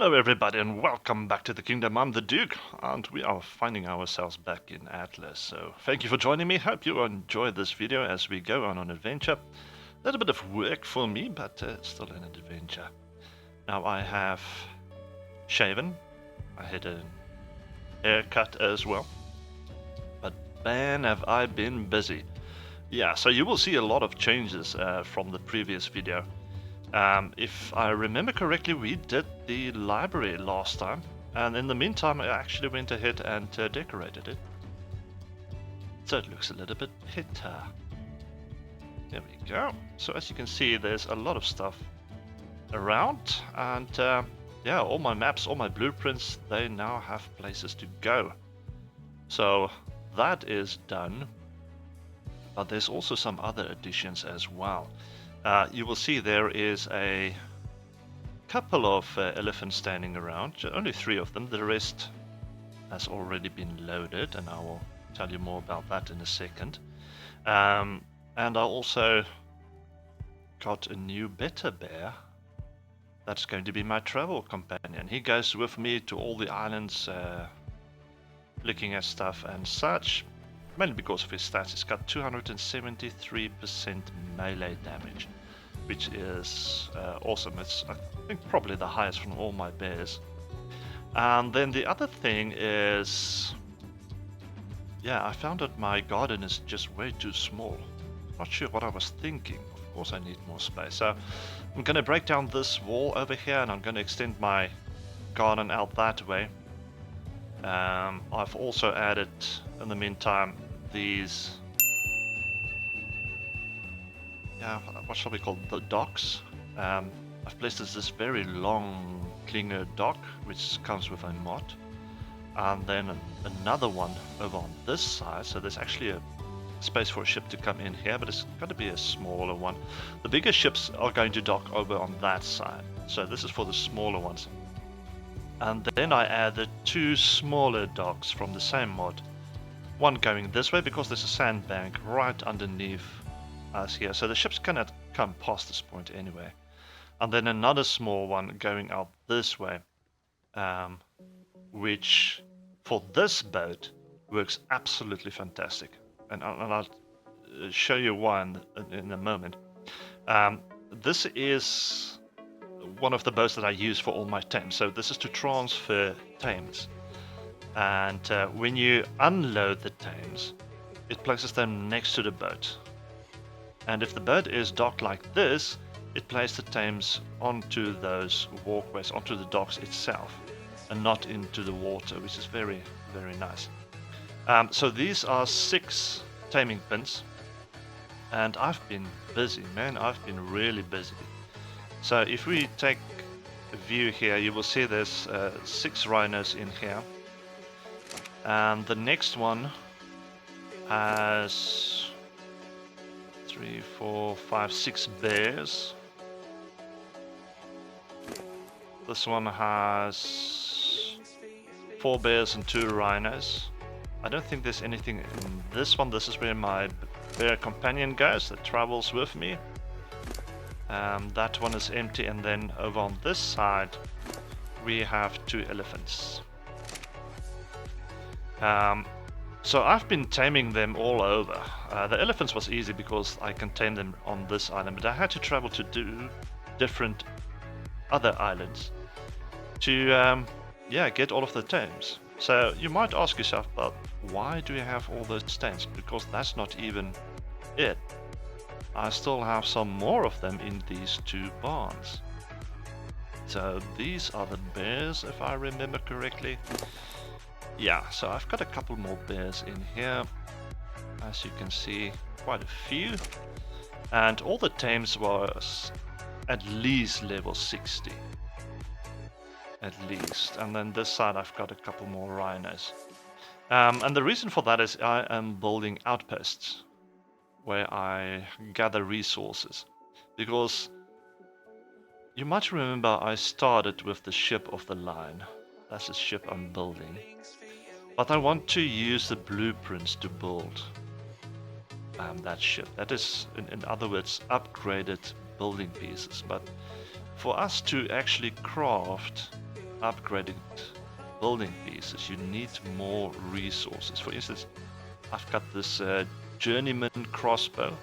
Hello everybody and welcome back to the kingdom. I'm the Duke and we are finding ourselves back in Atlas. So thank you for joining me. Hope you enjoy this video as we go on an adventure. A little bit of work for me, but still an adventure. Now I have shaven. I had a haircut as well. But man, have I been busy. Yeah, so you will see a lot of changes from the previous video. If I remember correctly, we did the library last time, and in the meantime I actually went ahead and decorated it. So it looks a little bit better. There we go. So as you can see, there's a lot of stuff around, and yeah, all my maps, all my blueprints, they now have places to go. So that is done, but there's also some other additions as well. You will see there is a couple of elephants standing around, only 3 of them. The rest has already been loaded, and I will tell you more about that in a second. And I also got a new better bear that's going to be my travel companion. He goes with me to all the islands, looking at stuff and such. Mainly because of his stats. He's got 273% melee damage, which is awesome. It's, I think, probably the highest from all my bears. And then the other thing is, yeah, I found that my garden is just way too small. Not sure what I was thinking. Of course I need more space. So I'm going to break down this wall over here, and I'm going to extend my garden out that way. I've also added, in the meantime, these, yeah, what shall we call the docks? I've placed this very long clinger dock, which comes with a mod, and then another one over on this side. So there's actually a space for a ship to come in here, but it's got to be a smaller one. The bigger ships are going to dock over on that side, so this is for the smaller ones. And then I added 2 smaller docks from the same mod. One going this way because there's a sandbank right underneath us here, so the ships cannot come past this point anyway. And then another small one going out this way, which for this boat works absolutely fantastic. And I'll show you why in a moment. This is one of the boats that I use for all my tames. So this is to transfer tames. And when you unload the tames, it places them next to the boat. And if the boat is docked like this, it places the tames onto those walkways, onto the docks itself, and not into the water, which is very, very nice. So these are 6 taming pins, and I've been busy, man. I've been really busy. So if we take a view here, you will see there's 6 rhinos in here. And the next one has 3, 4, 5, 6 bears. This one has 4 bears and 2 rhinos. I don't think there's anything in this one. This is where my bear companion goes, that travels with me. That one is empty, and then over on this side we have 2 elephants. So I've been taming them all over. The elephants was easy because I can tame them on this island, but I had to travel to do different other islands to yeah, get all of the tames. So you might ask yourself, but why do you have all those tames? Because that's not even it. I still have some more of them in these 2 barns. So these are the bears, if I remember correctly. Yeah, so I've got a couple more bears in here. As you can see, quite a few. And all the tames was at least level 60. At least. And then this side I've got a couple more rhinos. And the reason for that is I am building outposts where I gather resources. Because you might remember I started with the ship of the line. That's the ship I'm building. But I want to use the blueprints to build that ship. That is, in other words, upgraded building pieces. But for us to actually craft upgraded building pieces, you need more resources. For instance, I've got this journeyman crossbow.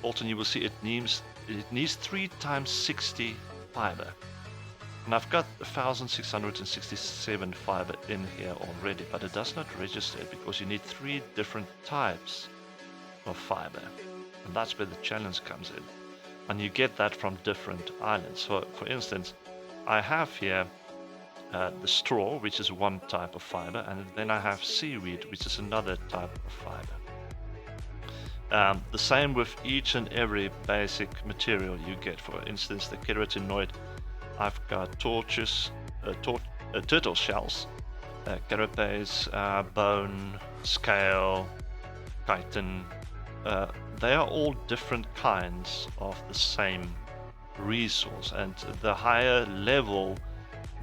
Alton, you will see it needs 3 times 60 fiber. And I've got 1667 fiber in here already, but it does not register because you need 3 different types of fiber. And that's where the challenge comes in. And you get that from different islands. So, for instance, I have here the straw, which is one type of fiber, and then I have seaweed, which is another type of fiber. The same with each and every basic material you get. For instance, the keratinoid, I've got torches, turtle shells, carapace, bone, scale, chitin. They are all different kinds of the same resource, and the higher level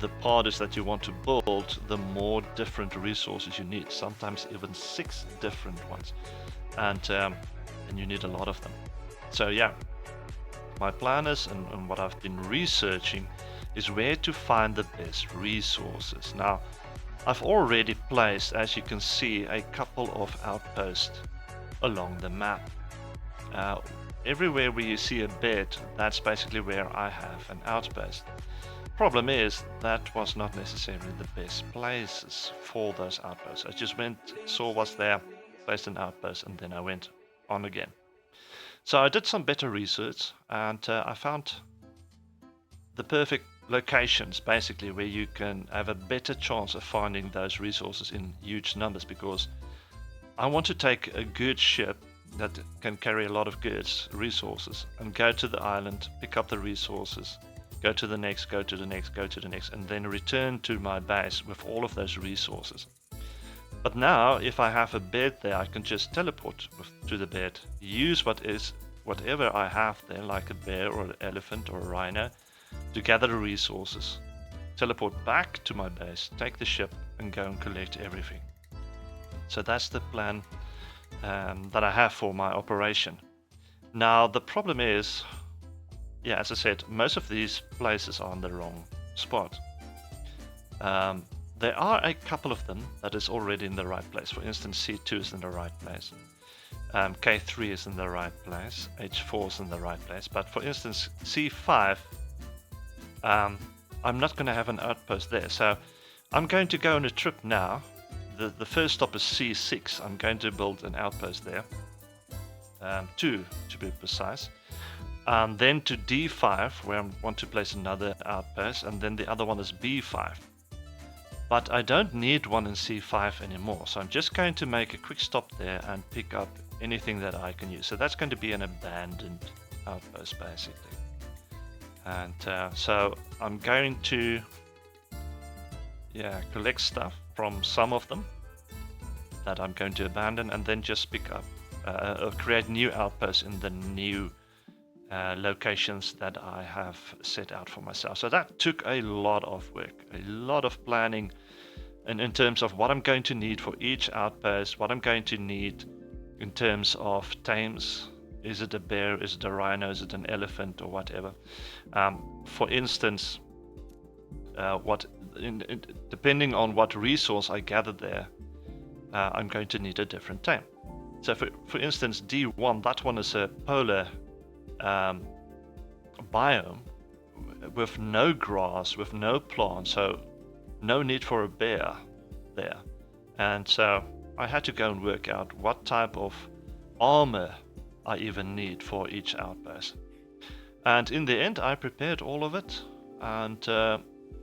the part is that you want to build, the more different resources you need, sometimes even 6 different ones, and you need a lot of them. So yeah, my plan is, and what I've been researching, is where to find the best resources. Now, I've already placed, as you can see, a couple of outposts along the map. Everywhere where you see a bed, that's basically where I have an outpost. Problem is, that was not necessarily the best places for those outposts. I just went, saw what's there, placed an outpost, and then I went on again. So I did some better research, and I found the perfect locations, basically, where you can have a better chance of finding those resources in huge numbers, because I want to take a good ship that can carry a lot of goods, resources, and go to the island, pick up the resources, go to the next, go to the next, go to the next, and then return to my base with all of those resources. But now, if I have a bed there, I can just teleport to the bed, use whatever I have there, like a bear or an elephant or a rhino, to gather the resources, teleport back to my base, take the ship, and go and collect everything. So that's the plan that I have for my operation. Now, the problem is, yeah, as I said, most of these places are in the wrong spot. There are a couple of them that is already in the right place. For instance, C2 is in the right place. K3 is in the right place. H4 is in the right place. But for instance, C5, I'm not going to have an outpost there. So I'm going to go on a trip now. The first stop is C6. I'm going to build an outpost there. 2 to be precise. Then to D5, where I want to place another outpost, and then the other one is B5. But I don't need one in C5 anymore, so I'm just going to make a quick stop there and pick up anything that I can use. So that's going to be an abandoned outpost, basically. And so I'm going to collect stuff from some of them that I'm going to abandon, and then just pick up or create new outposts in the new locations that I have set out for myself. So that took a lot of work, a lot of planning, and in terms of what I'm going to need for each outpost, what I'm going to need in terms of tames. Is it a bear, is it a rhino, is it an elephant, or whatever. For instance, depending on what resource I gather there, I'm going to need a different tame. So for instance, D1, that one is a polar biome with no grass, with no plants, so no need for a bear there. And so I had to go and work out what type of armor I even need for each outpost. And in the end, I prepared all of it, and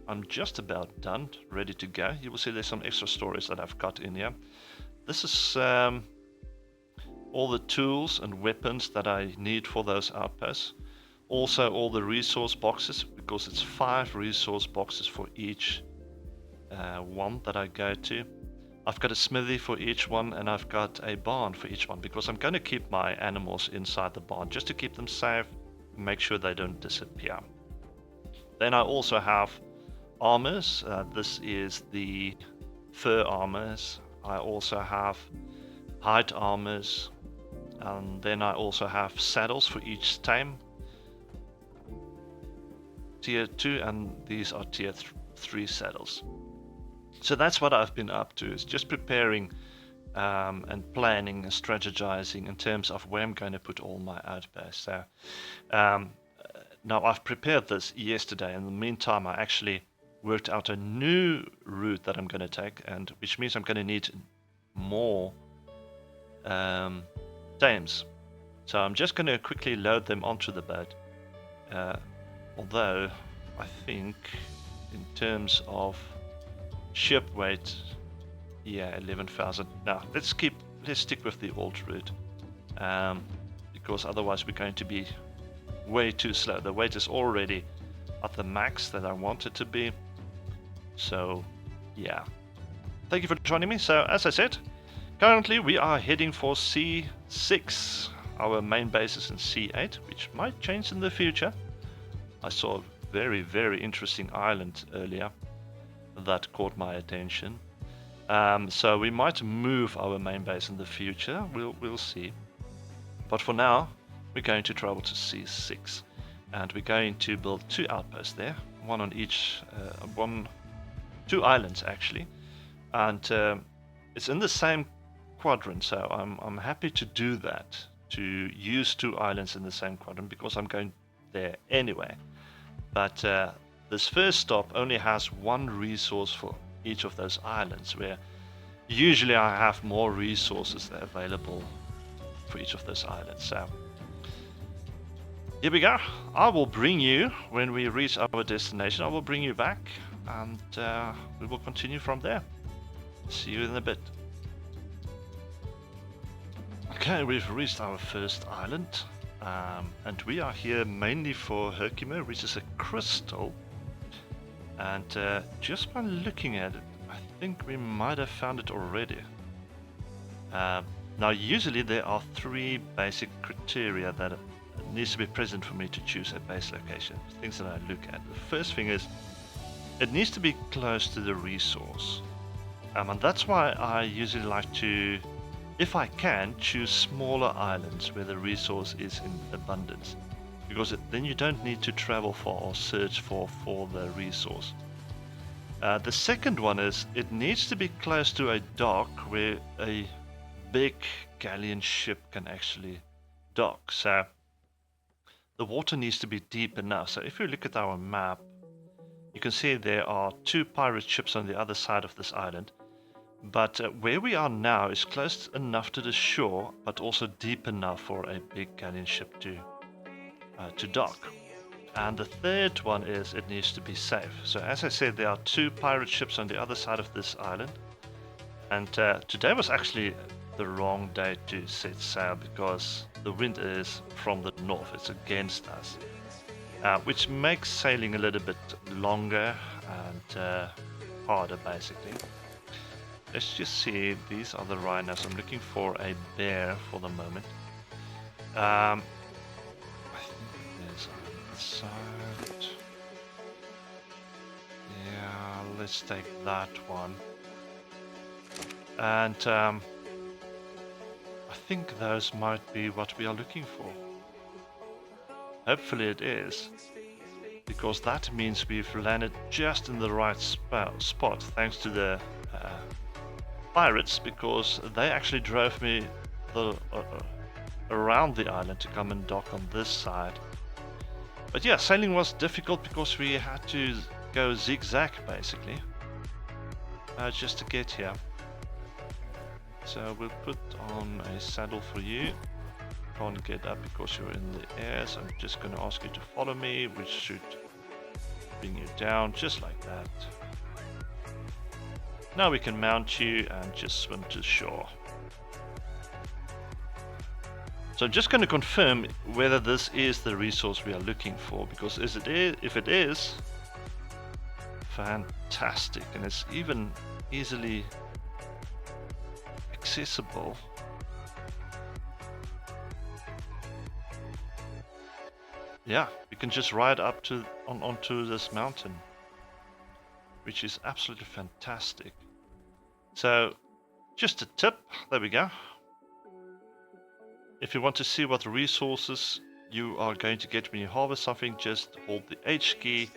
I'm just about done, ready to go. You will see there's some extra stories that I've got in here. This is all the tools and weapons that I need for those outposts. Also all the resource boxes, because it's 5 resource boxes for each one that I go to. I've got a smithy for each one, and I've got a barn for each one, because I'm going to keep my animals inside the barn just to keep them safe, make sure they don't disappear. Then I also have armors. This is the fur armors. I also have hide armors, and then I also have saddles for each tame. Tier 2, and these are tier 3 saddles. So that's what I've been up to, is just preparing and planning and strategizing in terms of where I'm going to put all my outposts. So now I've prepared this yesterday. In the meantime, I actually worked out a new route that I'm going to take, and which means I'm going to need more dames. So I'm just going to quickly load them onto the boat. Although I think in terms of ship weight, yeah, 11,000. Now let's stick with the old route, because otherwise we're going to be way too slow. The weight is already at the max that I want it to be. So yeah, thank you for joining me. So as I said, currently we are heading for C6. Our main base is in C8, which might change in the future. I saw a very, very interesting island earlier that caught my attention. So we might move our main base in the future. We'll see. But for now, we're going to travel to C6, and we're going to build 2 outposts there, one on each, 2 islands actually, and it's in the same quadrant. So I'm happy to do that, to use 2 islands in the same quadrant, because I'm going there anyway. But this first stop only has 1 resource for each of those islands, where usually I have more resources available for each of those islands. So here we go. I will bring you, when we reach our destination, I will bring you back, and we will continue from there. See you in a bit. Okay, we've reached our first island, and we are here mainly for Herkimer, which is a crystal. And just by looking at it, I think we might have found it already. Now usually there are 3 basic criteria that needs to be present for me to choose a base location. Things that I look at. The first thing is, it needs to be close to the resource. And that's why I usually like to, if I can, choose smaller islands where the resource is in abundance. Because then you don't need to travel for or search for the resource. The second one is, it needs to be close to a dock where a big galleon ship can actually dock. So the water needs to be deep enough. So if you look at our map, you can see there are 2 pirate ships on the other side of this island. But where we are now is close enough to the shore, but also deep enough for a big galleon ship to dock. And the third one is, it needs to be safe. So as I said, there are 2 pirate ships on the other side of this island, and today was actually the wrong day to set sail, because the wind is from the north. It's against us, which makes sailing a little bit longer and harder basically. Let's just see. These are the rhinos. I'm looking for a bear for the moment. I think there's on the side. Yeah, let's take that one. And I think those might be what we are looking for. Hopefully it is, because that means we've landed just in the right spot, thanks to the pirates, because they actually drove me around the island to come and dock on this side. But yeah, sailing was difficult because we had to go zigzag basically, just to get here. So we'll put on a saddle for you. Can't get up because you're in the air, so I'm just going to ask you to follow me, which should bring you down just like that. Now we can mount you and just swim to shore. So I'm just going to confirm whether this is the resource we are looking for, because if it is, fantastic, and it's even easily accessible. Yeah, we can just ride up onto this mountain, which is absolutely fantastic. So, just a tip, there we go. If you want to see what resources you are going to get when you harvest something, just hold the H key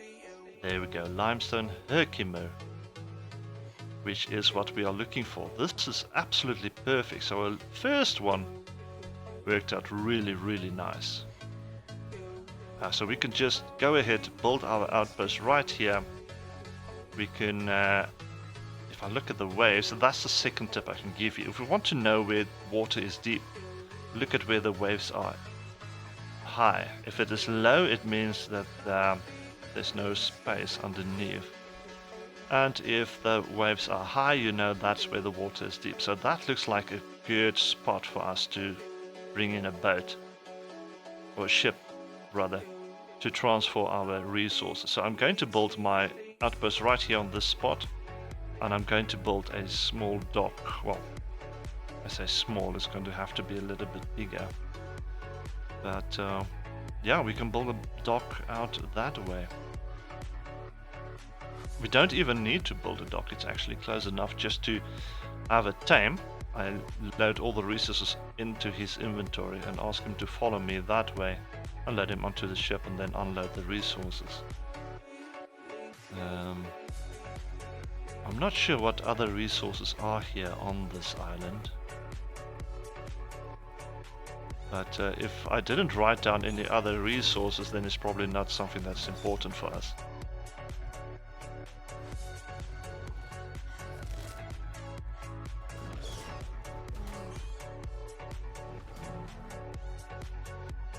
There we go, limestone Herkimer, which is what we are looking for. This is absolutely perfect. So our first one worked out really nice. So we can just go ahead, build our outpost right here. We can, if I look at the waves, so that's the second tip I can give you. If we want to know where water is deep, look at where the waves are high. If it is low, it means that there's no space underneath. And if the waves are high, you know that's where the water is deep. So that looks like a good spot for us to bring in a boat, or a ship rather, to transfer our resources. So I'm going to build my outpost right here on this spot, and I'm going to build a small dock. Well, I say small, it's going to have to be a little bit bigger. But yeah, we can build a dock out that way. We don't even need to build a dock, it's actually close enough just to have a tame. I load all the resources into his inventory and ask him to follow me that way, and load him onto the ship and then unload the resources. I'm not sure what other resources are here on this island. But if I didn't write down any other resources, then it's probably not something that's important for us.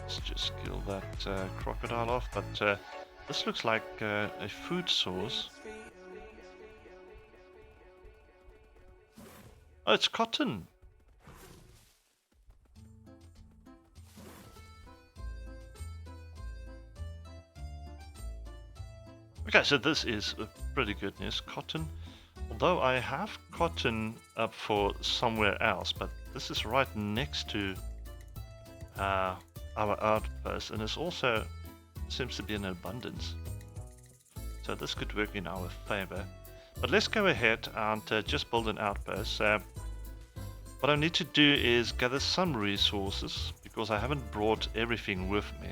Let's just kill that crocodile off, but this looks like a food source. Oh, it's cotton! Okay, so this is pretty good news. Cotton. Although I have cotton up for somewhere else, but this is right next to our outpost, and it also seems to be in abundance. So this could work in our favor. But let's go ahead and just build an outpost. What I need to do is gather some resources, because I haven't brought everything with me.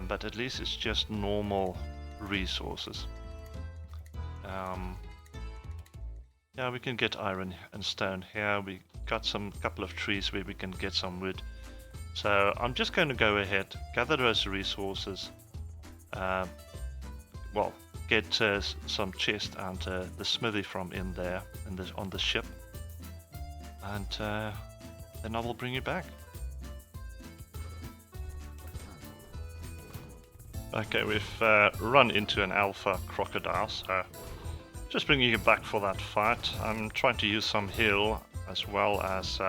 But at least it's just normal resources. Yeah, we can get iron and stone here. We got some couple of trees where we can get some wood. So I'm just going to go ahead, gather those resources. Well, get some chest and the smithy from in there on the ship, and then I will bring you back. Okay, we've run into an alpha crocodile, so just bringing you back for that fight. I'm trying to use some heal as well as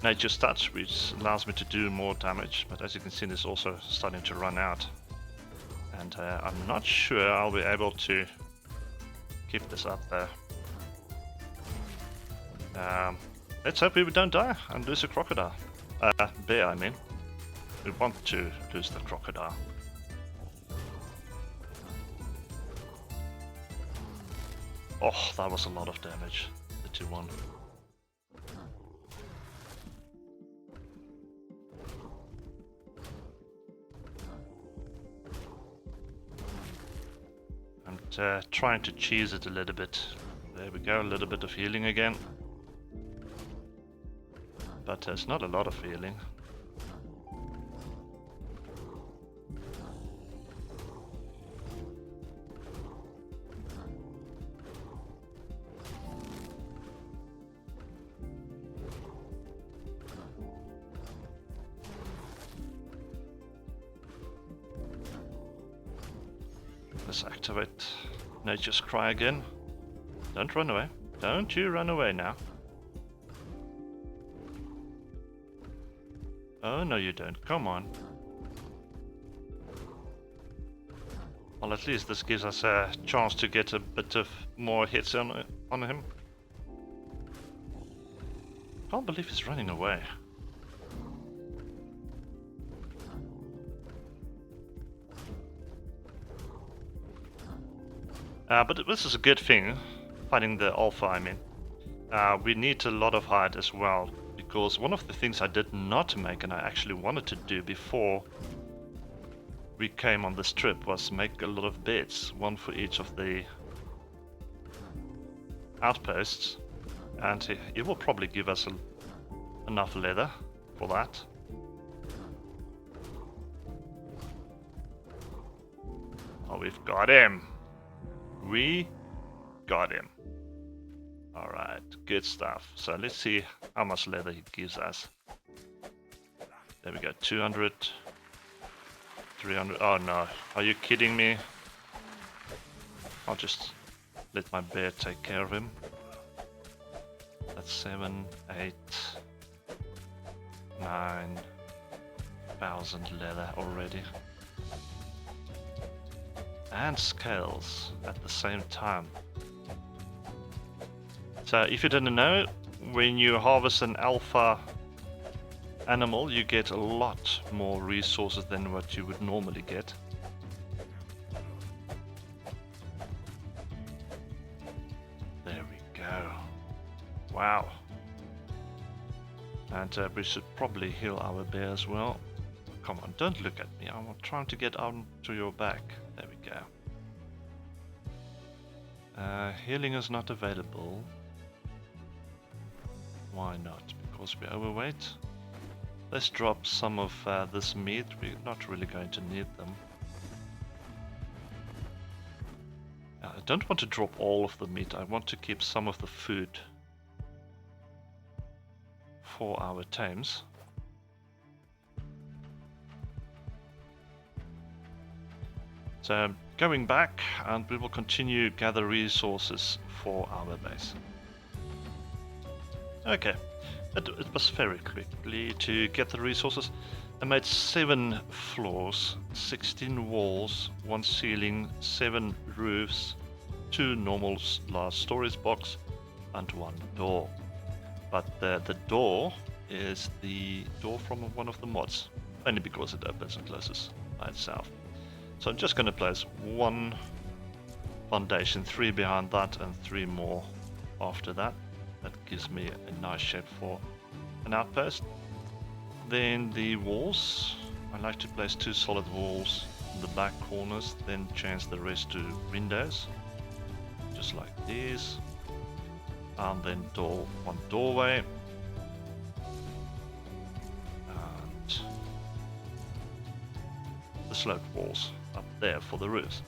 nature's touch, which allows me to do more damage, but as you can see, it's also starting to run out. And I'm not sure I'll be able to keep this up there. Let's hope we don't die and lose a crocodile. Bear, I mean. We want to lose the crocodile. Oh, that was a lot of damage. The 2-1. And trying to cheese it a little bit. There we go, a little bit of healing again. But there's not a lot of healing. Let's activate Nature's Cry again. Don't run away. Don't you run away now. Oh, no you don't. Come on. Well, at least this gives us a chance to get a bit of more hits on him. Can't believe he's running away. But this is a good thing, fighting the alpha, I mean. We need a lot of hide as well, because one of the things I did not make and I actually wanted to do before we came on this trip was make a lot of beds, one for each of the outposts, and it will probably give us enough leather for that. Oh, we've got him. We got him. Alright, good stuff. So let's see how much leather he gives us. There we go, 200, 300. Oh no, are you kidding me? I'll just let my bear take care of him. That's 7, 8, 9,000 leather already. And scales at the same time. So if you didn't know, when you harvest an alpha animal, you get a lot more resources than what you would normally get. There we go. Wow. And we should probably heal our bear as well. Come on, don't look at me. I'm trying to get onto your back. There we go. Healing is not available. Why not? Because we're overweight. Let's drop some of this meat. We're not really going to need them. I don't want to drop all of the meat. I want to keep some of the food for our tames. So going back, and we will continue gather resources for our base. Okay, it was very quickly to get the resources. I made 7 floors, 16 walls, 1 ceiling, 7 roofs, 2 normal large storage box, and 1 door. But the door is the door from one of the mods, only because it opens and closes by itself. So I'm just going to place 1 foundation, 3 behind that, and 3 more after that. That gives me a nice shape for an outpost. Then the walls, I like to place 2 solid walls in the back corners, then change the rest to windows, just like these. And then 1 doorway. And the sloped walls up there for the roofs.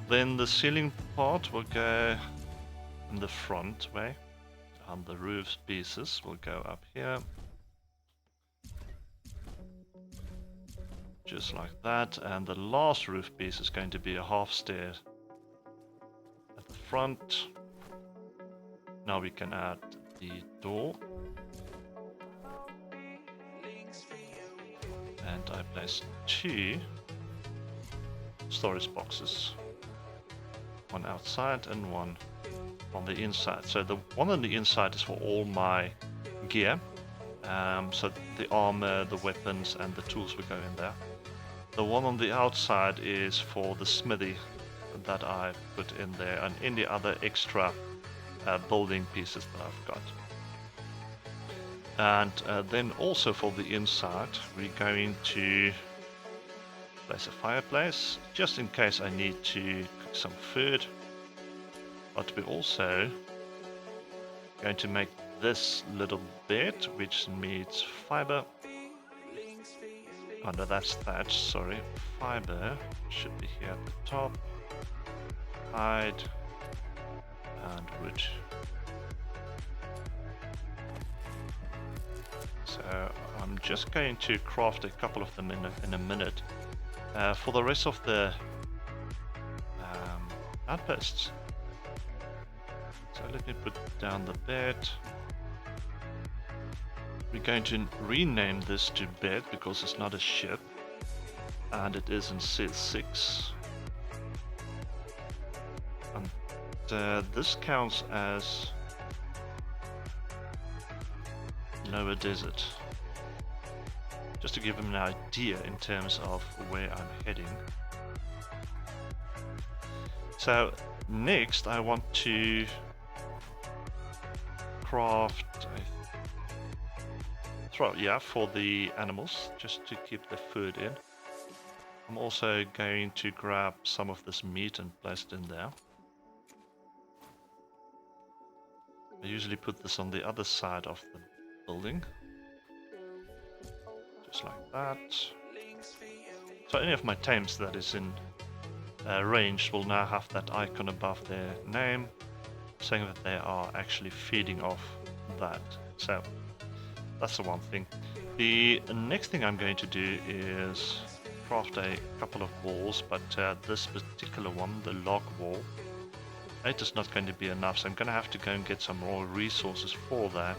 Then the ceiling part will go in the front way, and the roof pieces will go up here, just like that. And the last roof piece is going to be a half stair at the front. Now we can add the door, and I place 2 storage boxes, 1 outside and 1 on the inside. So the one on the inside is for all my gear, so the armor, the weapons, and the tools will go in there. The one on the outside is for the smithy that I put in there, and any other extra building pieces that I've got. And then also for the inside, we're going to place a fireplace, just in case I need to cook some food. But we're also going to make this little bed, which needs fiber. Oh no, that's thatch, sorry. Fiber should be here at the top. Hide and wood. So I'm just going to craft a couple of them in a minute. For the rest of the outposts. So let me put down the bed. We're going to rename this to bed because it's not a ship, and it is in C6. And this counts as lower desert. Just to give them an idea in terms of where I'm heading. So next I want to craft a throw, yeah, for the animals, just to keep the food in. I'm also going to grab some of this meat and place it in there. I usually put this on the other side of the building. Just like that. So any of my tames that is in range will now have that icon above their name, saying that they are actually feeding off that. So that's the one thing. The next thing I'm going to do is craft a couple of walls, but this particular one, the log wall, it is not going to be enough, so I'm going to have to go and get some more resources for that.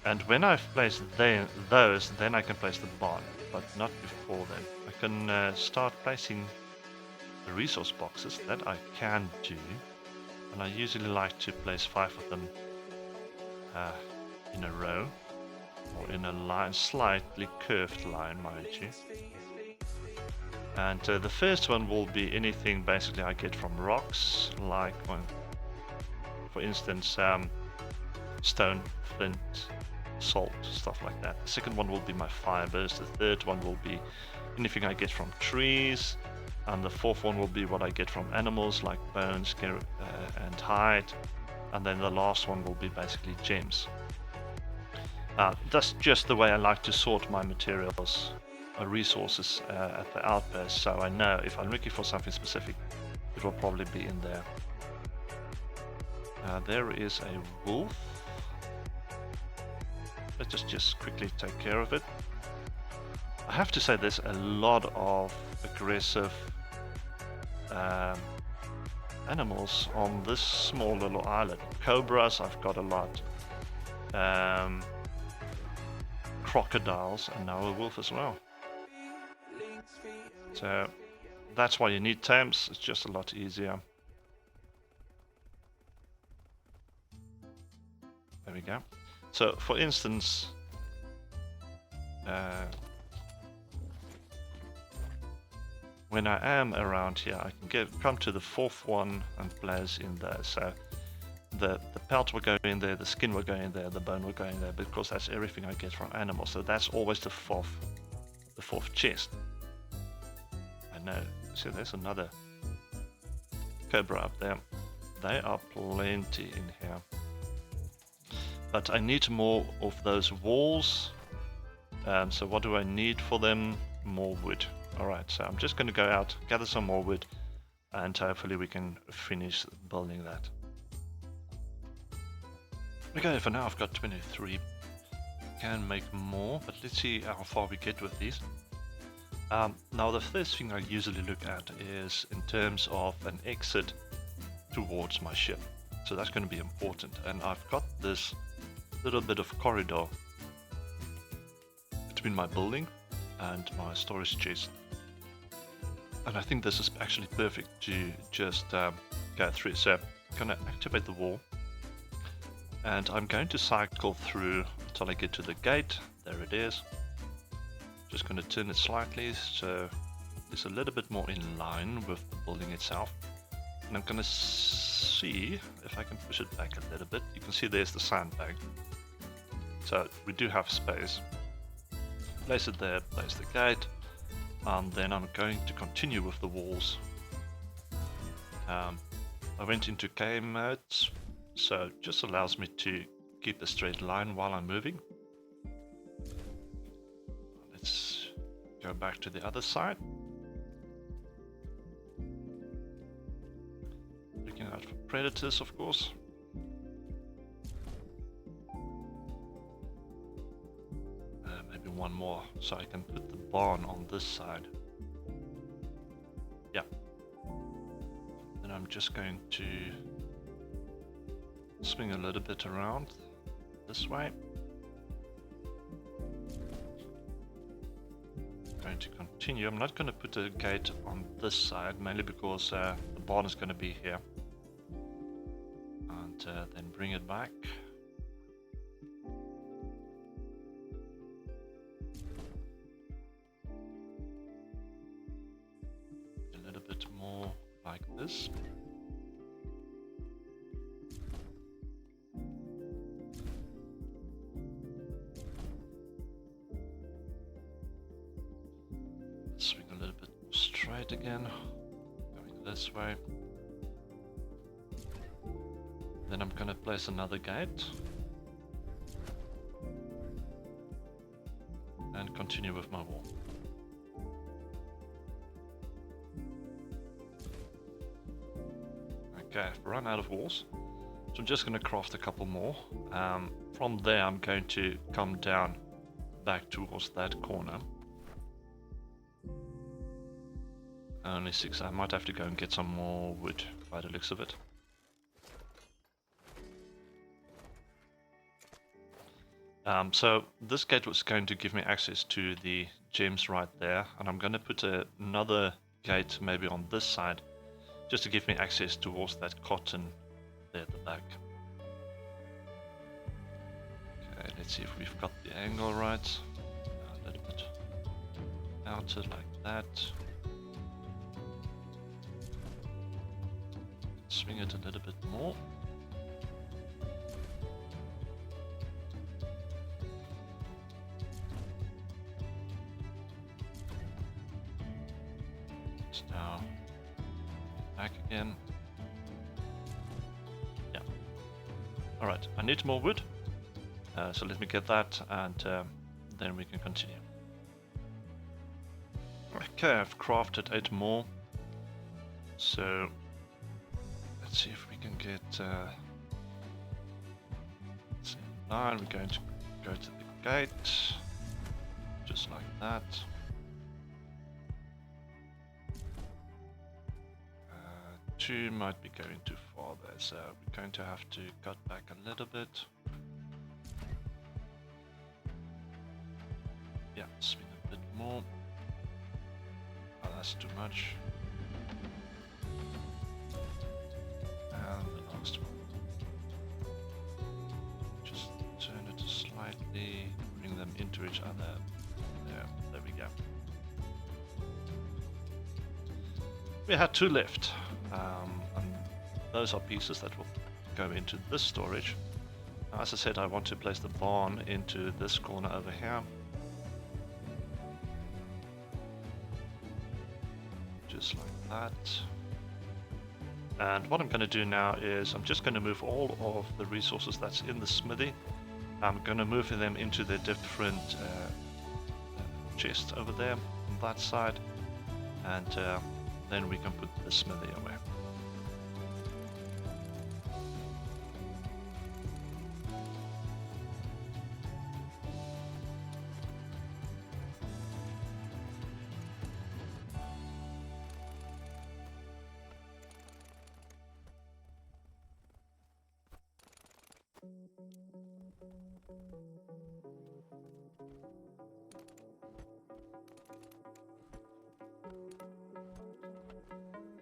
And when I've placed those, then I can place the barn, but not before then. I can start placing the resource boxes, that I can do, and I usually like to place 5 of them in a row, or in a line, slightly curved line, mind you. And the first one will be anything basically I get from rocks, like, for instance, stone, flint, salt, stuff like that. The second one will be my fibers. The third one will be anything I get from trees. And the fourth one will be what I get from animals, like bones and hide. And then the last one will be basically gems. That's just the way I like to sort my materials, resources at the outpost, so I know if I'm looking for something specific, it will probably be in there. There is a wolf. Let's just quickly take care of it. I have to say there's a lot of aggressive animals on this small little island. Cobras, I've got a lot. Crocodiles, and now a wolf as well. So that's why you need tames. It's just a lot easier. There we go. So for instance, when I am around here, I can come to the fourth one and place in there. So the pelt will go in there, the skin will go in there, the bone will go in there, because that's everything I get from animals. So that's always the fourth chest. I know. See, there's another cobra up there. They are plenty in here. But I need more of those walls. So what do I need for them? More wood. Alright, so I'm just going to go out, gather some more wood, and hopefully we can finish building that. Okay, for now I've got 23. Can make more, but let's see how far we get with these. Now the first thing I usually look at is in terms of an exit towards my ship. So that's going to be important, and I've got this little bit of corridor between my building and my storage chest. And I think this is actually perfect to just go through. So I'm going to activate the wall. And I'm going to cycle through until I get to the gate. There it is. Just going to turn it slightly so it's a little bit more in line with the building itself. And I'm going to see if I can push it back a little bit. You can see there's the sandbag. So we do have space. Place it there, place the gate. And then I'm going to continue with the walls. I went into game mode. So it just allows me to keep a straight line while I'm moving. Let's go back to the other side. Looking out for predators, of course. Maybe one more, so I can put the barn on this side. Yeah. Then I'm just going to swing a little bit around this way. I'm going to continue. I'm not going to put a gate on this side, mainly because the barn is going to be here. And then bring it back. A little bit more like this. gate again, going this way. Then I'm gonna place another gate and continue with my wall. Okay, I've run out of walls, so I'm just gonna craft a couple more. From there I'm going to come down back towards that corner. Only 6. I might have to go and get some more wood by the looks of it. So this gate was going to give me access to the gems right there, and I'm going to put another gate maybe on this side just to give me access towards that cotton there at the back. Okay, let's see if we've got the angle right. A little bit outer like that. Swing it a little bit more. It's now back again. Yeah. Alright, I need more wood. So let me get that, and then we can continue. Okay, I've crafted 8 more. So let's see if we can get 9. We're going to go to the gate, just like that. 2 might be going too far there, so we're going to have to cut back a little bit. Yeah, swing a bit more. Oh, that's too much. And the last one. Just turn it slightly, bring them into each other. There we go. We had 2 left. And those are pieces that will go into this storage. As I said, I want to place the barn into this corner over here. Just like that. And what I'm going to do now is I'm just going to move all of the resources that's in the smithy. I'm going to move them into the different chests over there on that side. And then we can put the smithy away.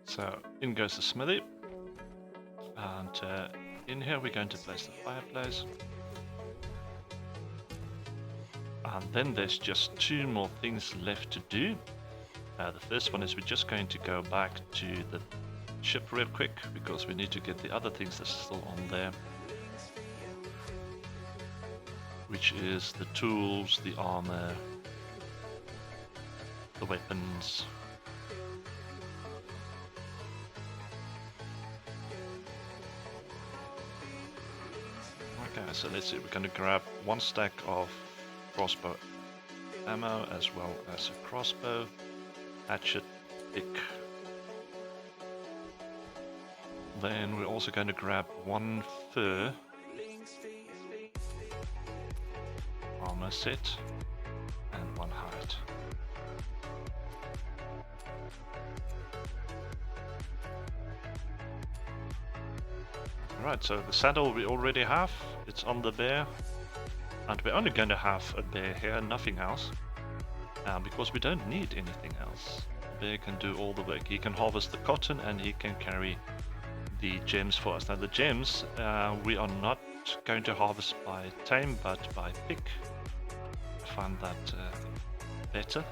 So in goes the smithy, and in here we're going to place the fireplace, and then there's just 2 more things left to do. The first one is we're just going to go back to the ship real quick because we need to get the other things that's still on there, which is the tools, the armor, the weapons. Okay, so let's see, we're going to grab 1 stack of crossbow ammo as well as a crossbow, hatchet, pick. Then we're also going to grab 1 fur armor set and 1 hide. Alright, so the saddle we already have, it's on the bear, and we're only going to have a bear here, nothing else, because we don't need anything else. The bear can do all the work. He can harvest the cotton and he can carry the gems for us. Now the gems we are not going to harvest by tame but by pick. I find that better.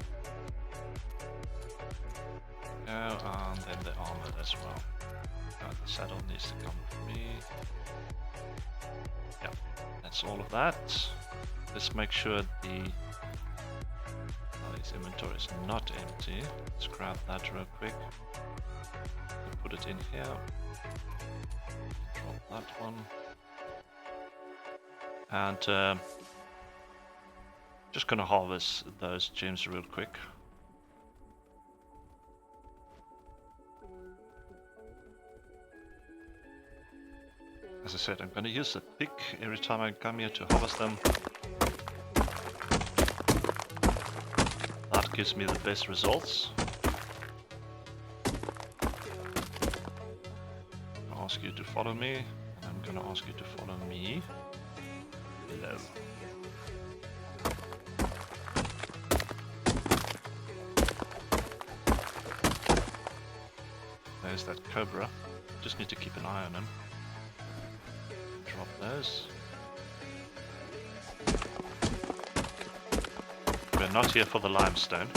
And then the armor as well. The saddle needs to come with me. Yeah, that's all of that. Let's make sure the His inventory is not empty. Let's grab that real quick. Put it in here. Drop that one. And just gonna harvest those gems real quick. As I said, I'm gonna use the pick every time I come here to harvest them. That gives me the best results. I'll ask you to follow me, and I'm gonna ask you to follow me. Hello. There's that cobra. Just need to keep an eye on him. Drop those. We're not here for the limestone.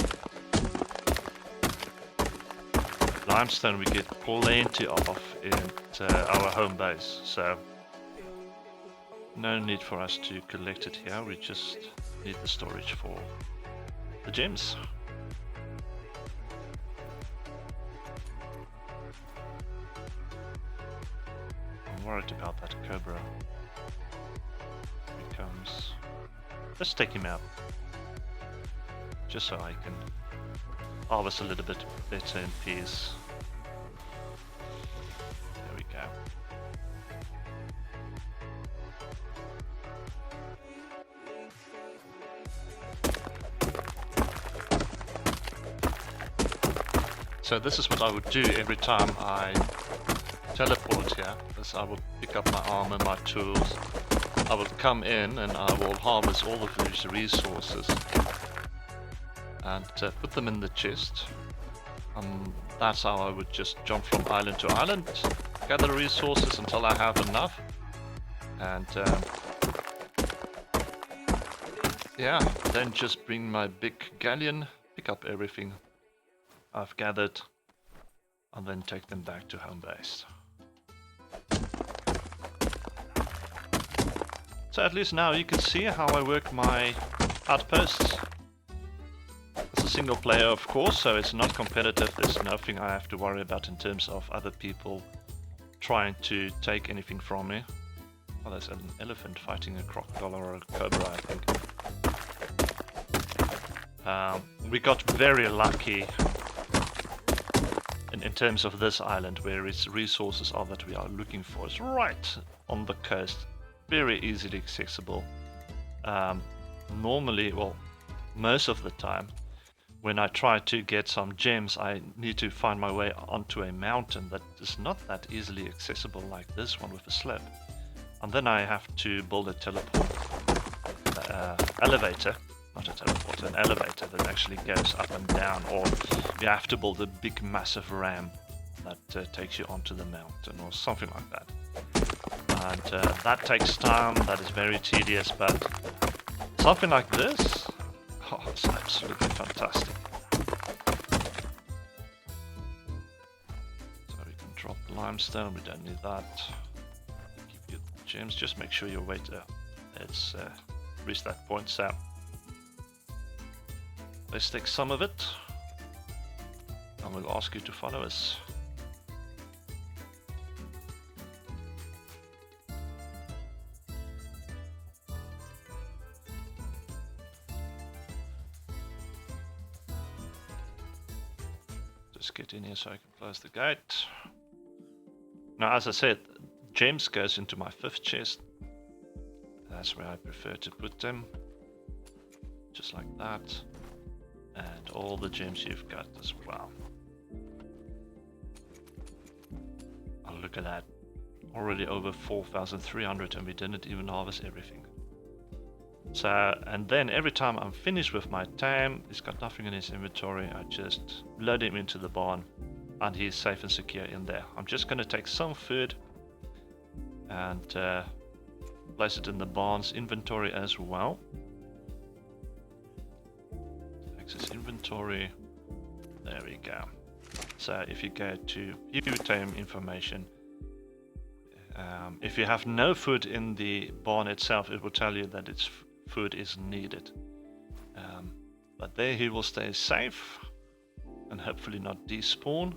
Limestone we get plenty of in our home base, so no need for us to collect it here. We just need the storage for the gems. I'm worried about that cobra. Here he comes. Let's take him out, just so I can harvest a little bit better in peace. There we go. So this is what I would do every time I teleport here. Is I will pick up my armor, my tools. I will come in and I will harvest all of these resources and put them in the chest. That's how I would just jump from island to island, gather resources until I have enough, and yeah, then just bring my big galleon, pick up everything I've gathered, and then take them back to home base. So at least now you can see how I work my outposts. It's a single player, of course, so it's not competitive. There's nothing I have to worry about in terms of other people trying to take anything from me. Oh, there's an elephant fighting a crocodile or a cobra, I think. We got very lucky in terms of this island, where its resources are that we are looking for. It's right on the coast, very easily accessible. Normally, well, most of the time, when I try to get some gems, I need to find my way onto a mountain that is not that easily accessible like this one with a slip. And then I have to build a teleport elevator, not a teleport, an elevator that actually goes up and down, or you have to build a big massive ramp that takes you onto the mountain or something like that. And that takes time, that is very tedious, but something like this, oh, it's absolutely fantastic. So we can drop the limestone, we don't need that. Keep your gems, just make sure your weight it's reached that point. So let's take some of it, and we'll ask you to follow us. Just get in here so I can close the gate. Now, as I said, gems goes into my 5th chest. That's where I prefer to put them. Just like that. And all the gems you've got as well. Oh, look at that. Already over 4,300, and we didn't even harvest everything. So, and then every time I'm finished with my tam, he's got nothing in his inventory, I just load him into the barn and he's safe and secure in there. I'm just going to take some food and place it in the barn's inventory as well. Access inventory, there we go. So if you go to view tame information, if you have no food in the barn itself, it will tell you that its food is needed. But there he will stay safe and hopefully not despawn.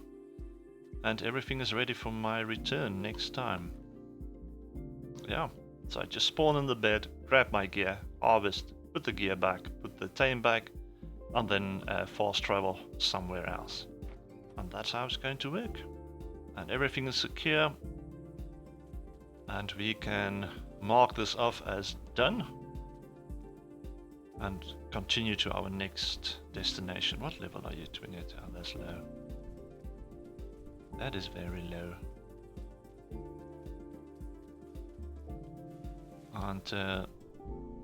And everything is ready for my return next time. Yeah, so I just spawn in the bed, grab my gear, harvest, put the gear back, put the tame back, and then fast travel somewhere else. And that's how it's going to work. And everything is secure. And we can mark this off as done. And continue to our next destination. What level are you, 28? Oh, that's low. That is very low. And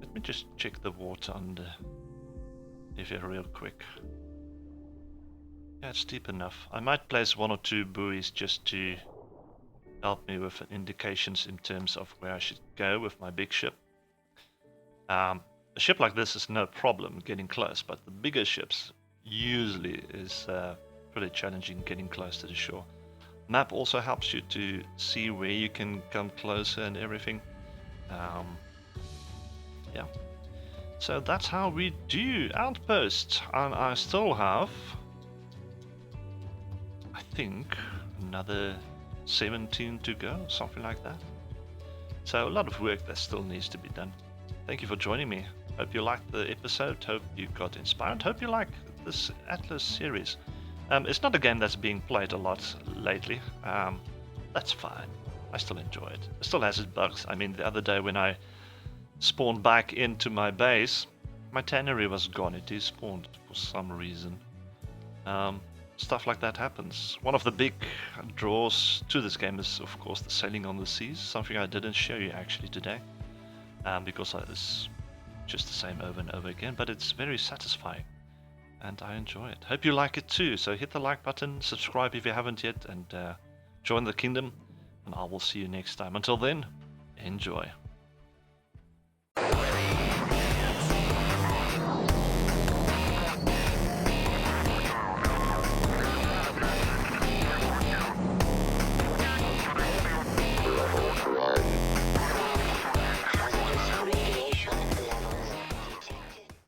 let me just check the water under here real quick. Yeah, it's deep enough. I might place 1 or 2 buoys just to help me with indications in terms of where I should go with my big ship. A ship like this is no problem getting close, but the bigger ships usually is pretty challenging getting close to the shore. Map also helps you to see where you can come closer and everything. Yeah. So that's how we do Outposts, and I still have, I think, another 17 to go, something like that. So a lot of work that still needs to be done. Thank you for joining me. Hope you liked the episode, hope you got inspired, hope you like this Atlas series. It's not a game that's being played a lot lately. That's fine. I still enjoy it. It still has its bugs. I mean, the other day when I spawned back into my base, my tannery was gone. It despawned for some reason. Stuff like that happens. One of the big draws to this game is, of course, the sailing on the seas. Something I didn't show you actually today, because it's just the same over and over again. But it's very satisfying, and I enjoy it. Hope you like it too. So hit the like button, subscribe if you haven't yet, and join the kingdom. And I will see you next time. Until then, enjoy.